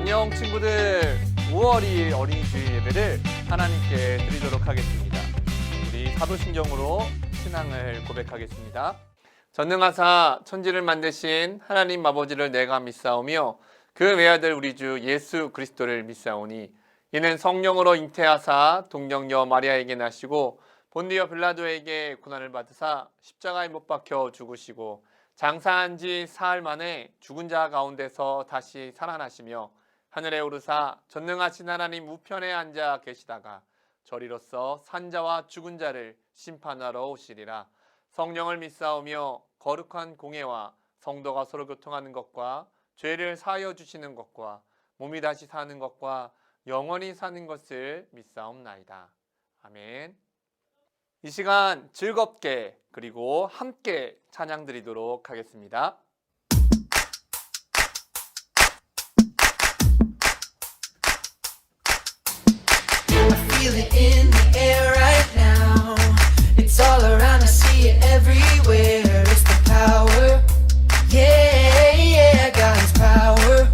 안녕 친구들, 5월 2일 어린이 주일 예배를 하나님께 드리도록 하겠습니다. 우리 사도신경으로 신앙을 고백하겠습니다. 전능하사 천지를 만드신 하나님 아버지를 내가 믿사오며 그 외아들 우리 주 예수 그리스도를 믿사오니 이는 성령으로 잉태하사 동정녀 마리아에게 나시고 본디오 빌라도에게 고난을 받으사 십자가에 못 박혀 죽으시고 장사한 지 사흘 만에 죽은 자 가운데서 다시 살아나시며 하늘에 오르사 전능하신 하나님 우편에 앉아 계시다가 저리로서 산자와 죽은 자를 심판하러 오시리라. 성령을 믿사오며 거룩한 공예와 성도가 서로 교통하는 것과 죄를 사하여 주시는 것과 몸이 다시 사는 것과 영원히 사는 것을 믿사옵나이다. 아멘. 이 시간 즐겁게 그리고 함께 찬양 드리도록 하겠습니다. Feel it in the air right now. It's all around, I see it everywhere. It's the power, yeah, yeah, God's power.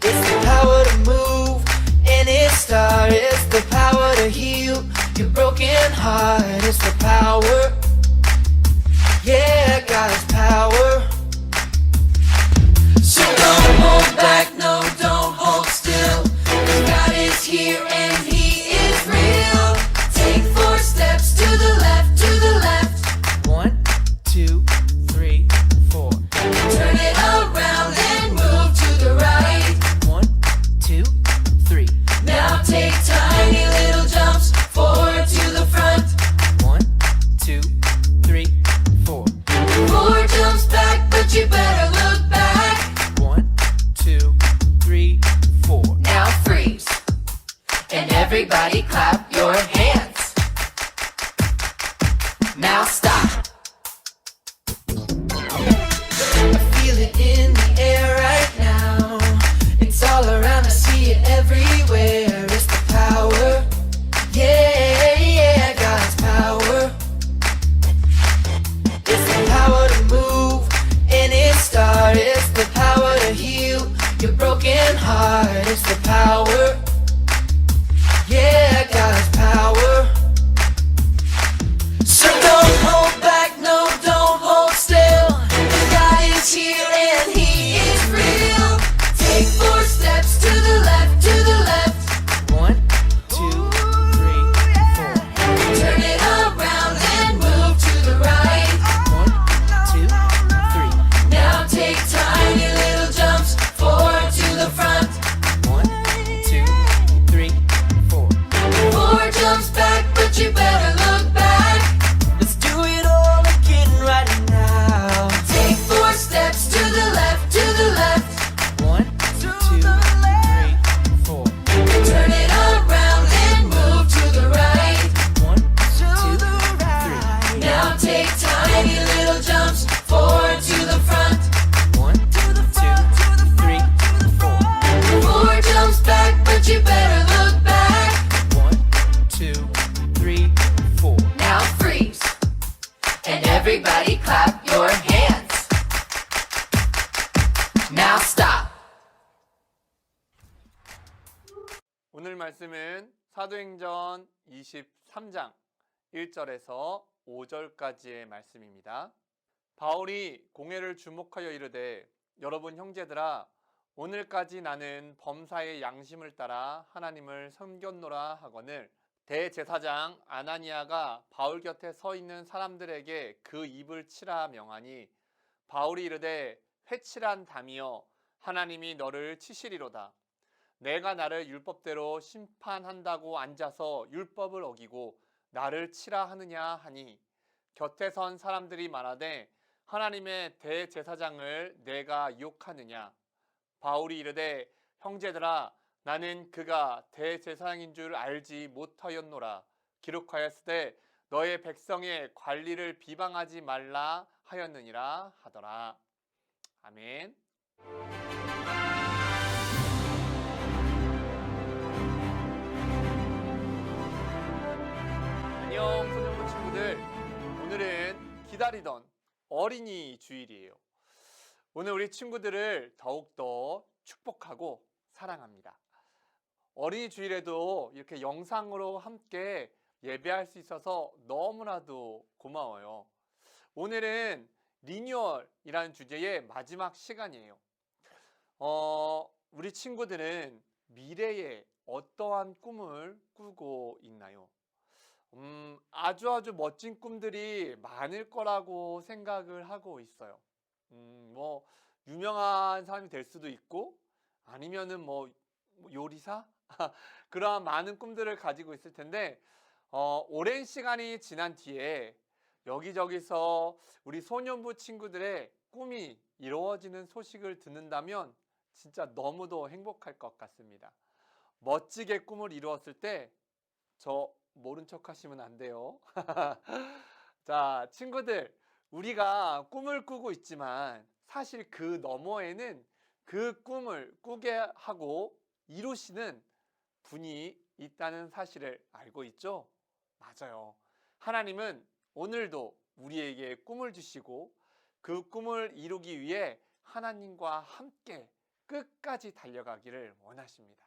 It's the power to move any star. It's the power to heal your broken heart. It's the power, yeah, God's power. So don't hold back, no, don't hold still. God is here and He is real. Take 4 steps to the left, to the left. 1, 2, 3, 4. Turn it around and move to the right. 1, 2, 3. Now take tiny little jumps forward to the front. 1, 2, 3, 4. 4 jumps back, but you better look back. 1, 2, 3, 4. Now freeze. And everybody clap your hands. Now stop. I feel it in the air right now. It's all around, I see it everywhere. It's the power, yeah, yeah, God's power. It's the power to move any star. It's the power to heal your broken heart. It's the power, yeah, God's power. So don't hold back, no, don't hold still. God is here and He is real. Take 4 steps to the left, to the left. 1, 2, 3, 4. Turn it around and move to the right. 1, 2, 3. Now take tiny little jumps forward to the front. 1, 2, 3, 4. 4 jumps back, but you better look back. Let's do it all again right now. Take 4 steps to the left, to the left. 1, 2, 3, 4. Turn it around and move to the right. 1, 2, 3. Now take tiny little jumps forward to the front. 1, 2, 3, 4. 4 jumps back, but you better look back. 1, 2, 3, 4. Now freeze. And everybody clap your hands. Now stop. 오늘 말씀은 사도행전 23장 1절에서 5절까지의 말씀입니다. 바울이 공회를 주목하여 이르되 여러분 형제들아 오늘까지 나는 범사의 양심을 따라 하나님을 섬겼노라 하거늘 대제사장 아나니아가 바울 곁에 서 있는 사람들에게 그 입을 치라 명하니 바울이 이르되 회칠한 담이여 하나님이 너를 치시리로다. 내가 나를 율법대로 심판한다고 앉아서 율법을 어기고 나를 치라 하느냐 하니 곁에 선 사람들이 말하되 하나님의 대제사장을 내가 욕하느냐. 바울이 이르되 형제들아 나는 그가 대제사장인 줄 알지 못하였노라. 기록하였으되 너의 백성의 관리를 비방하지 말라 하였느니라 하더라. 아멘. 안녕 소년부 친구들, 오늘은 기다리던 어린이 주일이에요. 오늘 우리 친구들을 더욱더 축복하고 사랑합니다. 어린이 주일에도 이렇게 영상으로 함께 예배할 수 있어서 너무나도 고마워요. 오늘은 리뉴얼이라는 주제의 마지막 시간이에요. 우리 친구들은 미래에 어떠한 꿈을 꾸고 있나요? 아주 멋진 꿈들이 많을 거라고 생각을 하고 있어요. 뭐 유명한 사람이 될 수도 있고 아니면은 뭐 요리사? 그러한 많은 꿈들을 가지고 있을 텐데 오랜 시간이 지난 뒤에 여기저기서 우리 소년부 친구들의 꿈이 이루어지는 소식을 듣는다면 진짜 너무도 행복할 것 같습니다. 멋지게 꿈을 이루었을 때 저 모른 척 하시면 안 돼요. 자, 친구들, 우리가 꿈을 꾸고 있지만 사실 그 너머에는 그 꿈을 꾸게 하고 이루시는 분이 있다는 사실을 알고 있죠? 맞아요. 하나님은 오늘도 우리에게 꿈을 주시고 그 꿈을 이루기 위해 하나님과 함께 끝까지 달려가기를 원하십니다.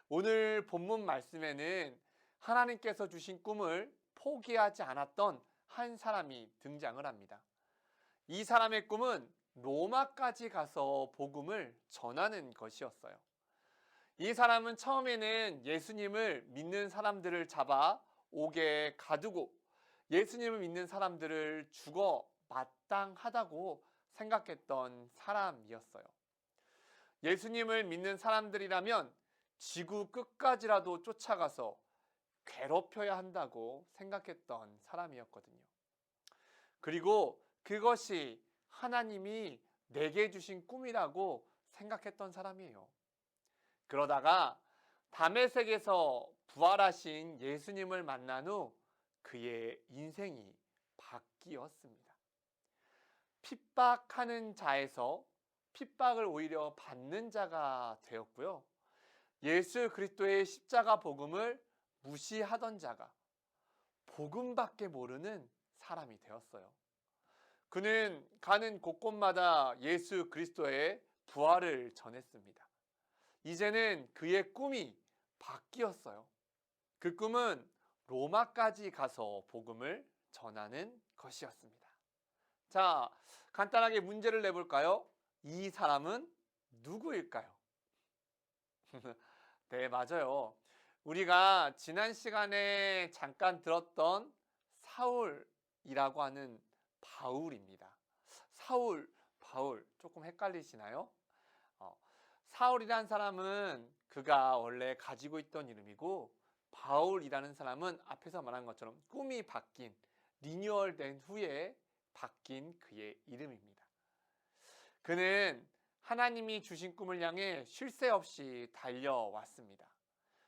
오늘 본문 말씀에는 하나님께서 주신 꿈을 포기하지 않았던 한 사람이 등장을 합니다. 이 사람의 꿈은 로마까지 가서 복음을 전하는 것이었어요. 이 사람은 처음에는 예수님을 믿는 사람들을 잡아 옥에 가두고 예수님을 믿는 사람들을 죽어 마땅하다고 생각했던 사람이었어요. 예수님을 믿는 사람들이라면 지구 끝까지라도 쫓아가서 괴롭혀야 한다고 생각했던 사람이었거든요. 그리고 그것이 하나님이 내게 주신 꿈이라고 생각했던 사람이에요. 그러다가 다메섹에서 부활하신 예수님을 만난 후 그의 인생이 바뀌었습니다. 핍박하는 자에서 핍박을 오히려 받는 자가 되었고요. 예수 그리스도의 십자가 복음을 무시하던 자가 복음밖에 모르는 사람이 되었어요. 그는 가는 곳곳마다 예수 그리스도의 부활을 전했습니다. 이제는 그의 꿈이 바뀌었어요. 그 꿈은 로마까지 가서 복음을 전하는 것이었습니다. 자, 간단하게 문제를 내볼까요? 이 사람은 누구일까요? 네, 맞아요. 우리가 지난 시간에 잠깐 들었던 사울이라고 하는 바울입니다. 사울, 바울 조금 헷갈리시나요? 사울이라는 사람은 그가 원래 가지고 있던 이름이고 바울이라는 사람은 앞에서 말한 것처럼 꿈이 바뀐 리뉴얼된 후에 바뀐 그의 이름입니다. 그는 하나님이 주신 꿈을 향해 쉴 새 없이 달려왔습니다.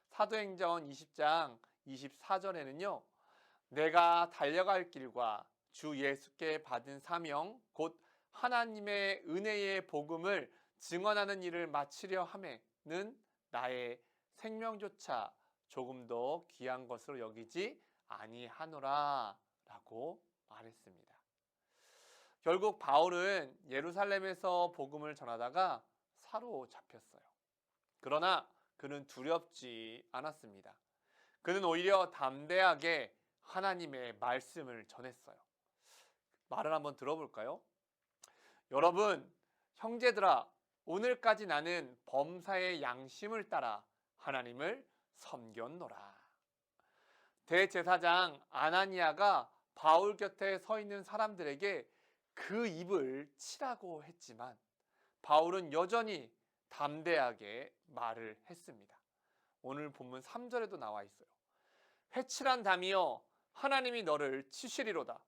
사도행전 20장 24절에는요. 내가 달려갈 길과 주 예수께 받은 사명 곧 하나님의 은혜의 복음을 증언하는 일을 마치려 하매는 나의 생명조차 조금도 귀한 것으로 여기지 아니하노라 라고 말했습니다. 결국 바울은 예루살렘에서 복음을 전하다가 사로잡혔어요. 그러나 그는 두렵지 않았습니다. 그는 오히려 담대하게 하나님의 말씀을 전했어요. 말을 한번 들어볼까요? 여러분, 형제들아, 오늘까지 나는 범사의 양심을 따라 하나님을 섬겼노라. 대제사장 아나니아가 바울 곁에 서 있는 사람들에게 그 입을 치라고 했지만 바울은 여전히 담대하게 말을 했습니다. 오늘 본문 3절에도 나와 있어요. 회칠한 담이여 하나님이 너를 치시리로다.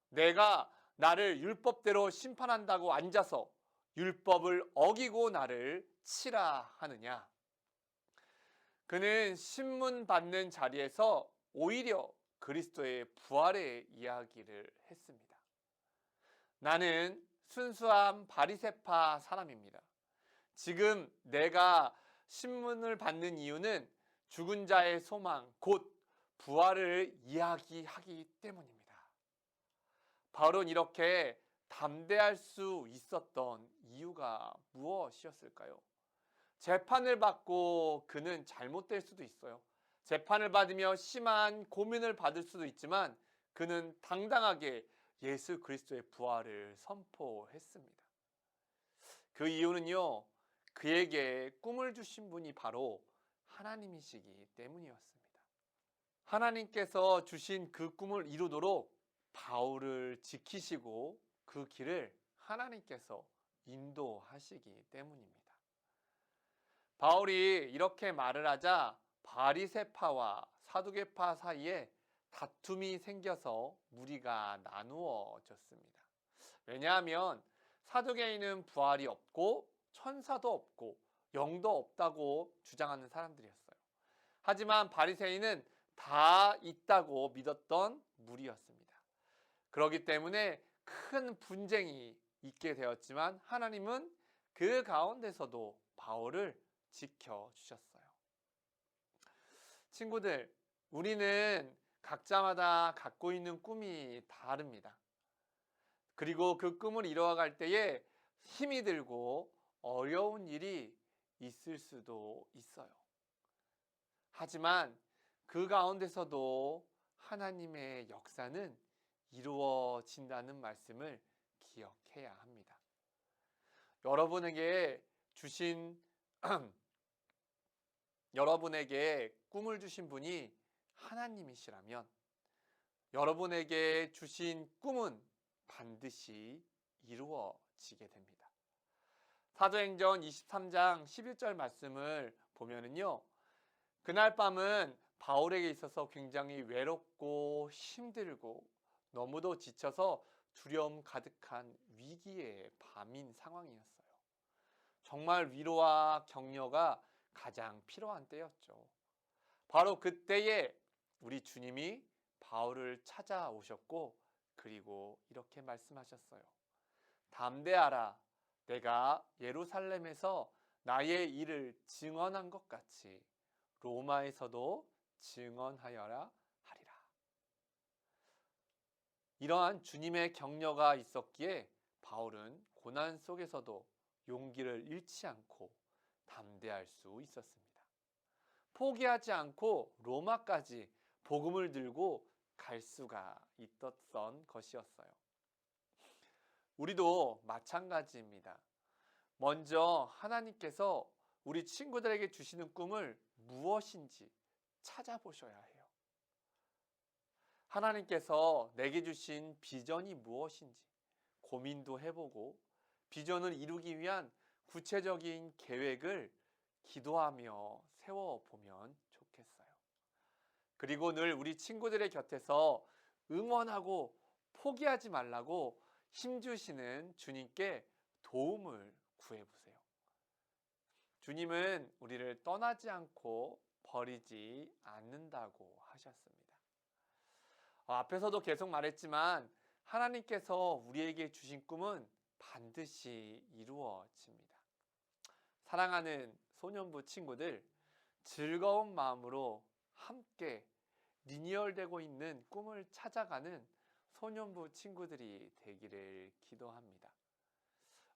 내가 나를 율법대로 심판한다고 앉아서 율법을 어기고 나를 치라 하느냐. 그는 신문 받는 자리에서 오히려 그리스도의 부활의 이야기를 했습니다. 나는 순수한 바리새파 사람입니다. 지금 내가 신문을 받는 이유는 죽은 자의 소망, 곧 부활을 이야기하기 때문입니다. 바울은 이렇게 담대할 수 있었던 이유가 무엇이었을까요? 재판을 받고 그는 잘못될 수도 있어요. 재판을 받으며 심한 고민을 받을 수도 있지만 그는 당당하게 예수 그리스도의 부활을 선포했습니다. 그 이유는요, 그에게 꿈을 주신 분이 바로 하나님이시기 때문이었습니다. 하나님께서 주신 그 꿈을 이루도록 바울을 지키시고 그 길을 하나님께서 인도하시기 때문입니다. 바울이 이렇게 말을 하자 바리새파와 사두개파 사이에 다툼이 생겨서 무리가 나누어졌습니다. 왜냐하면 사두개인은 부활이 없고 천사도 없고 영도 없다고 주장하는 사람들이었어요. 하지만 바리새인은 다 있다고 믿었던 무리였습니다. 그렇기 때문에 큰 분쟁이 있게 되었지만 하나님은 그 가운데서도 바울을 지켜주셨어요. 친구들, 우리는 각자마다 갖고 있는 꿈이 다릅니다. 그리고 그 꿈을 이루어갈 때에 힘이 들고 어려운 일이 있을 수도 있어요. 하지만 그 가운데서도 하나님의 역사는 이루어진다는 말씀을 기억해야 합니다. 여러분에게 꿈을 주신 분이 하나님이시라면 여러분에게 주신 꿈은 반드시 이루어지게 됩니다. 사도행전 23장 11절 말씀을 보면은요, 그날 밤은 바울에게 있어서 굉장히 외롭고 힘들고 너무도 지쳐서 두려움 가득한 위기의 밤인 상황이었어요. 정말 위로와 격려가 가장 필요한 때였죠. 바로 그때에 우리 주님이 바울을 찾아오셨고 그리고 이렇게 말씀하셨어요. 담대하라. 내가 예루살렘에서 나의 일을 증언한 것 같이 로마에서도 증언하여라 하리라. 이러한 주님의 격려가 있었기에 바울은 고난 속에서도 용기를 잃지 않고 담대할 수 있었습니다. 포기하지 않고 로마까지 복음을 들고 갈 수가 있었던 것이었어요. 우리도 마찬가지입니다. 먼저 하나님께서 우리 친구들에게 주시는 꿈을 무엇인지 찾아보셔야 해요. 하나님께서 내게 주신 비전이 무엇인지 고민도 해보고 비전을 이루기 위한 구체적인 계획을 기도하며 세워보면 좋겠어요. 그리고 늘 우리 친구들의 곁에서 응원하고 포기하지 말라고 힘주시는 주님께 도움을 구해보세요. 주님은 우리를 떠나지 않고 버리지 않는다고 하셨습니다. 앞에서도 계속 말했지만 하나님께서 우리에게 주신 꿈은 반드시 이루어집니다. 사랑하는 소년부 친구들, 즐거운 마음으로 함께 리뉴얼되고 있는 꿈을 찾아가는 소년부 친구들이 되기를 기도합니다.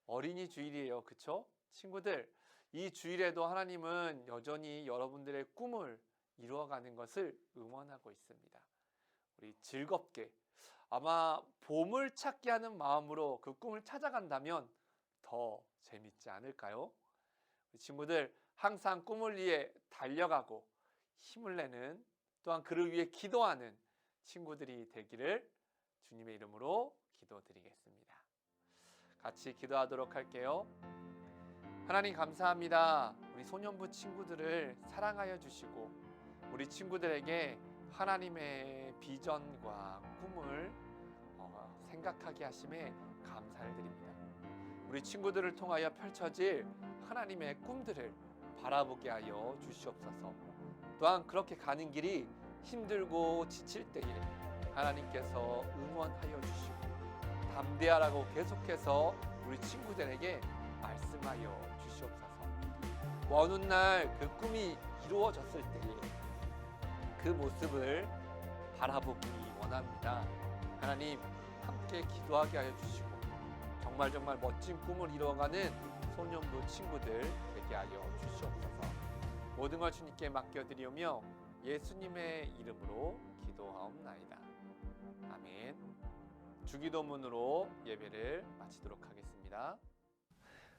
어린이 주일이에요. 그쵸? 친구들, 이 주일에도 하나님은 여전히 여러분들의 꿈을 이루어가는 것을 응원하고 있습니다. 우리 즐겁게, 아마 보물 찾기 하는 마음으로 그 꿈을 찾아간다면 더 재밌지 않을까요? 우리 친구들, 항상 꿈을 위해 달려가고 힘을 내는, 또한 그를 위해 기도하는 친구들이 되기를 주님의 이름으로 기도드리겠습니다. 같이 기도하도록 할게요. 하나님 감사합니다. 우리 소년부 친구들을 사랑하여 주시고 우리 친구들에게 하나님의 비전과 꿈을 생각하게 하심에 감사를 드립니다. 우리 친구들을 통하여 펼쳐질 하나님의 꿈들을 바라보게 하여 주시옵소서. 또한 그렇게 가는 길이 힘들고 지칠 때에 하나님께서 응원하여 주시고 담대하라고 계속해서 우리 친구들에게 말씀하여 주시옵소서. 어느 날 그 꿈이 이루어졌을 때에 그 모습을 바라보기 원합니다. 하나님 함께 기도하게 하여 주시고 정말 멋진 꿈을 이루어가는 소년부 친구들 되게 하여 주시옵소서. 모든 걸 주님께 맡겨드리오며 예수님의 이름으로 기도하옵나이다. 아멘. 주기도문으로 예배를 마치도록 하겠습니다.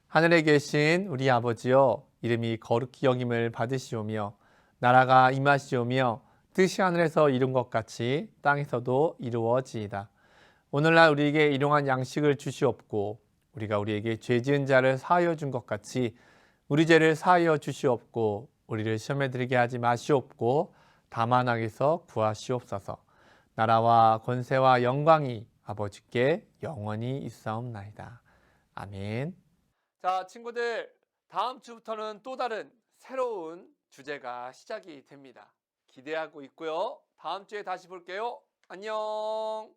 하늘에 계신 우리 아버지여, 이름이 거룩히 여김을 받으시오며 나라가 임하시오며 뜻이 하늘에서 이룬 것 같이 땅에서도 이루어지이다. 오늘날 우리에게 일용할 양식을 주시옵고 우리가 우리에게 죄 지은 자를 사하여 준 것 같이 우리 죄를 사하여 주시옵고 우리를 시험에 들게 하지 마시옵고 다만 악에서 구하시옵소서. 나라와 권세와 영광이 아버지께 영원히 있사옵나이다. 아멘. 자, 친구들, 다음 주부터는 또 다른 새로운 주제가 시작이 됩니다. 기대하고 있고요. 다음 주에 다시 볼게요. 안녕.